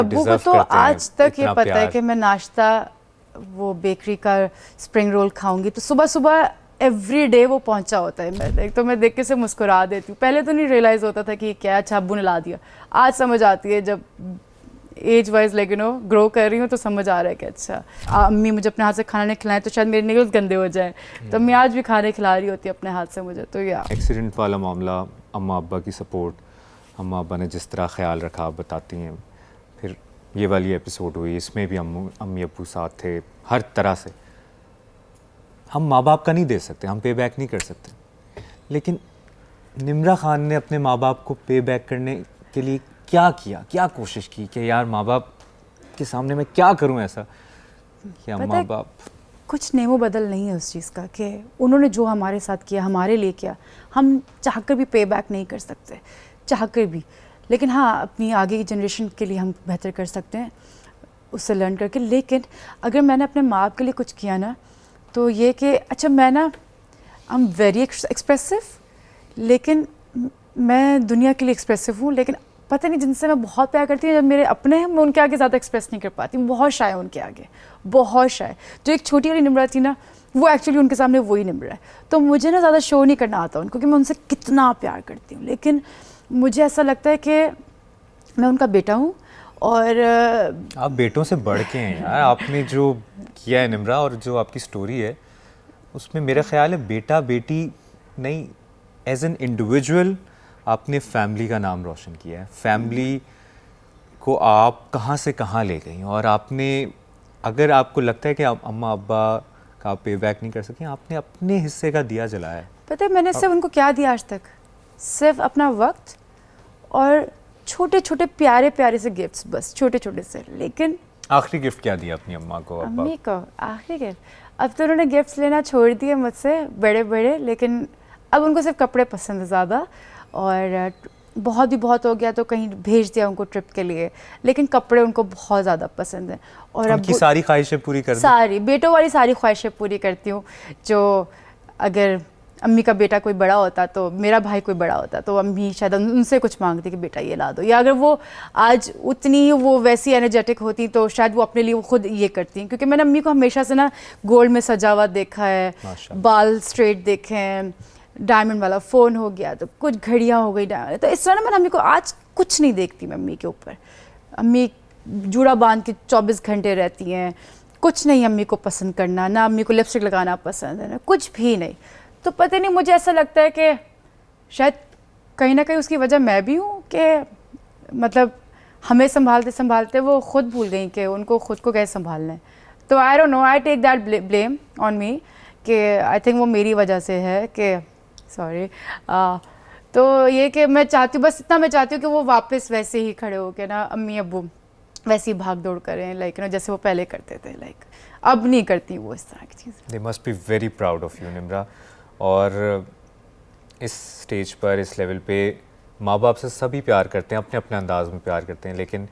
अब्बू को तो आज तक ये पता है कि मैं नाश्ता वो बेकरी का स्प्रिंग रोल खाऊंगी तो सुबह सुबह एवरी डे वो पहुंचा होता है। मैं देख के से मुस्कुरा देती हूँ। पहले तो नहीं रियलाइज़ होता था कि क्या, अच्छा अब्बू ने ला दिया। आज समझ आती है, जब एज वाइज लाइक ग्रो कर रही हूँ तो समझ आ रहा है कि अच्छा अम्मी मुझे अपने हाथ से खाना नहीं खिलाएं तो शायद मेरे नेल्स गंदे हो जाएं, तो अम्मी आज भी खाने खिला रही होती है अपने हाथ से मुझे। तो या एक्सीडेंट वाला मामला, अम्मा अब्बा की सपोर्ट, अम्मा अब्बा ने जिस तरह ख्याल रखा आप बताती हैं। फिर ये वाली एपिसोड हुई, इसमें भी अम्मी अब्बू साथ थे हर तरह से। हम माँ बाप का नहीं दे सकते, हम पे बैक नहीं कर सकते, लेकिन निम्रा खान ने अपने माँ बाप को पे बैक करने के लिए क्या किया, क्या कोशिश की कि यार माँ बाप के सामने मैं क्या करूं ऐसा कि माँ बाप कुछ नेमो बदल नहीं है उस चीज़ का कि उन्होंने जो हमारे साथ किया, हमारे लिए किया, हम चाहकर भी पे बैक नहीं कर सकते, चाहकर भी। लेकिन हाँ, अपनी आगे की जनरेशन के लिए हम बेहतर कर सकते हैं उससे लर्न करके। लेकिन अगर मैंने अपने माँ बाप के लिए कुछ किया ना, तो ये कि अच्छा मैं ना आई एम वेरी एक्सप्रेसिव, लेकिन मैं दुनिया के लिए एक्सप्रेसिव हूँ, लेकिन पता नहीं जिनसे मैं बहुत प्यार करती हूँ, जब मेरे अपने हैं मैं उनके आगे ज़्यादा एक्सप्रेस नहीं कर पाती हूँ। बहुत शाय उनके आगे, बहुत शाय। जो एक छोटी वाली निम्रा थी ना, वो एक्चुअली उनके सामने वही निम्रा है। तो मुझे ना ज़्यादा शो नहीं करना आता उनको कि मैं उनसे कितना प्यार करती हूँ, लेकिन मुझे ऐसा लगता है कि मैं उनका बेटा हूँ। और आप बेटों से बढ़ के हैं यार। आपने जो किया है निम्रा, और जो आपकी स्टोरी है उसमें मेरा ख्याल है बेटा बेटी नहीं, एज एन इंडिविजुअल आपने फैमिली का नाम रोशन किया है। फैमिली को आप कहाँ से कहाँ ले गई, और आपने, अगर आपको लगता है कि आप अम्मा अब्बा का पे बैक नहीं कर सकें, आपने अपने हिस्से का दिया जलाया है। पता है मैंने सिर्फ उनको क्या दिया आज तक? सिर्फ अपना वक्त और छोटे छोटे प्यारे प्यारे से गिफ्ट्स, बस छोटे छोटे से। लेकिन आखिरी गिफ्ट क्या दिया अपनी अम्मा को, अब्बा अम्मी को? आखिरी गिफ्ट अब तो उन्होंने गिफ्ट्स लेना छोड़ दिए मुझसे, बड़े बड़े। लेकिन अब उनको सिर्फ कपड़े पसंद है ज़्यादा, और बहुत भी बहुत हो गया तो कहीं भेज दिया उनको ट्रिप के लिए, लेकिन कपड़े उनको बहुत ज़्यादा पसंद हैं। और अब उनकी सारी ख्वाहिशें पूरी कर दी? सारी बेटों वाली सारी ख्वाहिशें पूरी करती हूँ। जो अगर अम्मी का बेटा कोई बड़ा होता, तो मेरा भाई कोई बड़ा होता, तो अम्मी शायद उनसे कुछ मांगती कि बेटा ये ला दो। या अगर वो आज उतनी वो वैसी एनर्जेटिक होती तो शायद वो अपने लिए वो खुद ये करती। क्योंकि मैंने अम्मी को हमेशा से ना गोल्ड में सजा हुआ देखा है, बाल स्ट्रेट देखे हैं, डायमंड वाला फ़ोन हो गया, तो कुछ घड़ियाँ हो गई डायमंड। तो इस तरह ना मैंने अम्मी को आज कुछ नहीं देखती मैं अम्मी के ऊपर। अम्मी जूड़ा बांध के 24 घंटे रहती हैं, कुछ नहीं अम्मी को पसंद करना, ना अम्मी को लिपस्टिक लगाना पसंद है, ना कुछ भी नहीं। तो पता नहीं, मुझे ऐसा लगता है कि शायद कहीं ना कहीं उसकी वजह मैं भी हूँ कि मतलब हमें संभालते संभालते वो खुद भूल गई कि उनको खुद को कैसे संभालना है। तो I don't know, I take that blame on me कि आई थिंक वो मेरी वजह से है कि सॉरी। तो ये कि मैं चाहती हूँ, बस इतना मैं चाहती हूँ कि वो वापस वैसे ही खड़े हो के ना अम्मी अब्बू वैसे ही भाग दौड़ करें, लाइक ना जैसे वो पहले करते थे। लाइक अब नहीं करती वो इस तरह की चीज़। They must be very proud of you Nimra. और इस स्टेज पर, इस लेवल पे माँ बाप से सभी प्यार करते हैं, अपने अपने अंदाज में प्यार करते हैं, लेकिन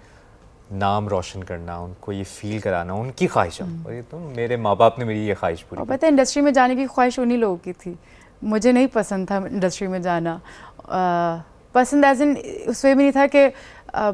नाम रोशन करना, उनको ये फील कराना उनकी ख्वाहिश है। और ये तो मेरे माँ बाप ने मेरी ये ख्वाहिश पूरी की। पता है इंडस्ट्री में जाने की ख्वाहिश उन्हीं लोगों की थी। मुझे नहीं पसंद था इंडस्ट्री में जाना। पसंद एज इन उस वे में नहीं था कि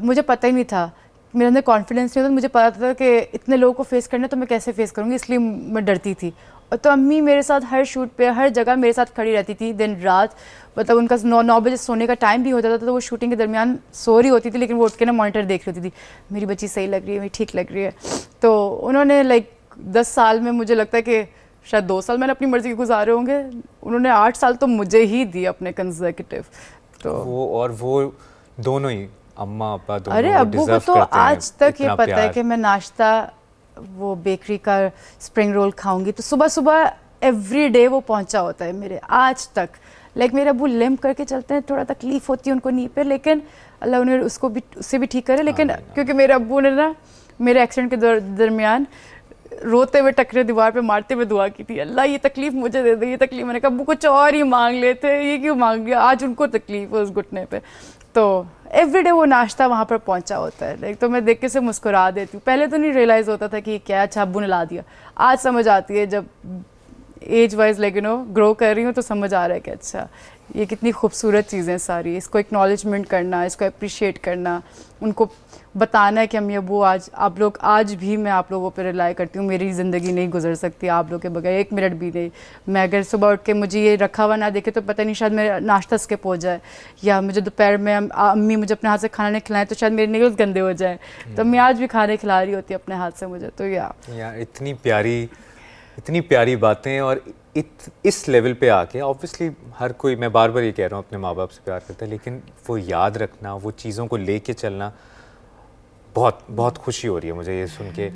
मुझे पता ही नहीं था, मेरे अंदर कॉन्फिडेंस नहीं होता। मुझे पता था कि इतने लोगों को फेस करना तो मैं कैसे फेस करूँगी, इसलिए मैं डरती थी। और तो अम्मी मेरे साथ हर शूट पे, हर जगह मेरे साथ खड़ी रहती थी दिन रात। मतलब उनका 9 बजे सोने का टाइम भी हो जाता था, तो वो शूटिंग के दरमियान सो रही होती थी, लेकिन वो उठ के ना मॉनिटर देख रही होती थी, मेरी बच्ची सही लग रही है, मेरी ठीक लग रही है। तो उन्होंने लाइक 10 साल में, मुझे लगता है कि शायद 2 साल मैंने अपनी मर्जी के गुजारे होंगे, उन्होंने 8 साल तो मुझे ही दिए अपने कंसेक्यूटिव। तो वो दोनों ही, अम्मा अब्बा दोनों, अरे अब्बू को तो आज तक ये पता है कि मैं नाश्ता वो बेकरी का स्प्रिंग रोल खाऊंगी तो सुबह सुबह एवरी डे वो पहुंचा होता है मेरे आज तक। लाइक मेरे अब्बू लिम्प करके चलते हैं, थोड़ा तकलीफ होती है उनको नी पे, लेकिन अल्लाह उन्हें उसको भी, उससे भी ठीक करे। लेकिन क्योंकि मेरे अब्बू ने ना मेरे एक्सीडेंट के दरमियान रोते हुए टकरे दीवार पे मारते हुए दुआ की थी, अल्लाह ये तकलीफ मुझे दे दे, ये तकलीफ। मैंने कहा अब्बू कुछ और ही मांग लेते, ये क्यों मांग लिया? आज उनको तकलीफ है उस घुटने पे। तो एवरीडे वो नाश्ता वहाँ पर पहुँचा होता है। लाइक तो मैं देख के से मुस्कुरा देती हूँ। पहले तो नहीं रियलाइज़ होता था कि क्या, अच्छा अब्बू ने ला दिया। आज समझ आती है, जब एज वाइज लाइक ग्रो कर रही हूँ तो समझ आ रहा है कि अच्छा ये कितनी खूबसूरत चीज़ें सारी, इसको एक्नॉलेजमेंट करना, इसको अप्रिशिएट करना, उनको बताना है कि अम्मी अबू आज आप लोग, आज भी मैं आप लोगों पर रिलाई करती हूँ, मेरी ज़िंदगी नहीं गुजर सकती आप लोग के बगैर 1 मिनट भी नहीं। मैं अगर सुबह उठ के मुझे ये रखा हुआ ना देखे तो पता नहीं, शायद मेरा नाश्ता स्किप हो जाए, या मुझे दोपहर में अम्मी मुझे अपने हाथ से खाना नहीं खिलाएं तो शायद मेरे नेल्स गंदे हो जाएं। तो अम्मी आज भी खाने खिला रही होती है अपने हाथ से मुझे। तो यार इतनी प्यारी बातें, और इस लेवल पे आके ऑब्वियसली हर कोई, मैं बार बार ये कह रहा हूँ, अपने माँ बाप से प्यार करता है, लेकिन वो याद रखना, वो चीज़ों को लेके चलना, बहुत बहुत खुशी हो रही है मुझे ये सुन के।